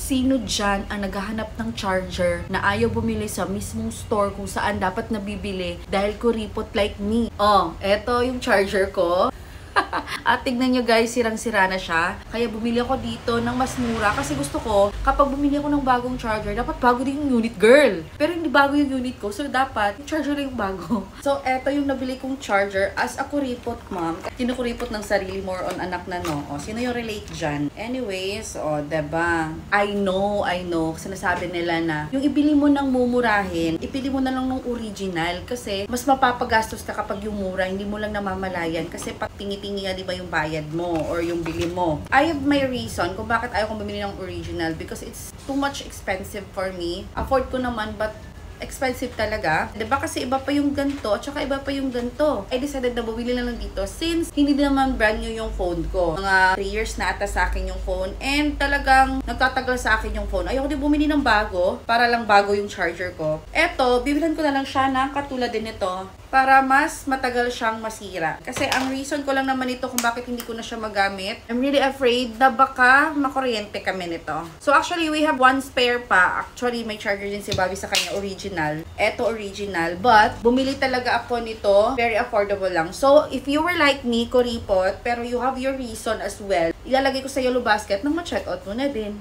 Sino dyan ang naghahanap ng charger na ayaw bumili sa mismong store kung saan dapat nabibili dahil kuripot like me? Oh, eto yung charger ko. At tignan nyo guys, sirang-sira na siya. Kaya bumili ako dito ng mas mura kasi gusto ko, kapag bumili ako ng bagong charger, dapat bago din yung unit, girl. Pero hindi bago yung unit ko, so dapat yung charger lang yung bago. So, eto yung nabili kong charger as a kuripot, ma'am. Kinukuripot ng sarili, more on anak na, no? O, sino yung relate dyan? Anyways, o, diba? I know. Sinasabi nila na, yung ibili mo ng mumurahin, ipili mo na lang ng original kasi mas mapapagastos ka kapag yung mura, hindi mo lang namamalayan kasi pag tingi-tingi nga, di ba, yung bayad mo or yung bili mo. I have my reason kung bakit ayaw kong bumili ng original because it's too much expensive for me. Afford ko naman but expensive talaga. Diba kasi iba pa yung ganito at saka iba pa yung ganito. I decided na bumili na lang dito since hindi naman brand new yung phone ko. Mga 3 years na ata sa akin yung phone and talagang nagtatagal sa akin yung phone. Ayoko din bumili ng bago para lang bago yung charger ko. Eto, bibilhan ko na lang siya ng katulad din nito para mas matagal siyang masira. Kasi ang reason ko lang naman ito kung bakit hindi ko na siya magamit, I'm really afraid na baka makuryente kami nito. So actually, we have one spare pa. Actually, may charger din si Bobby sa kanya original. Eto original. But, bumili talaga ako nito. Very affordable lang. So, if you were like me, kuripot, pero you have your reason as well, ilalagay ko sa yellow basket nang ma-check out mo na din.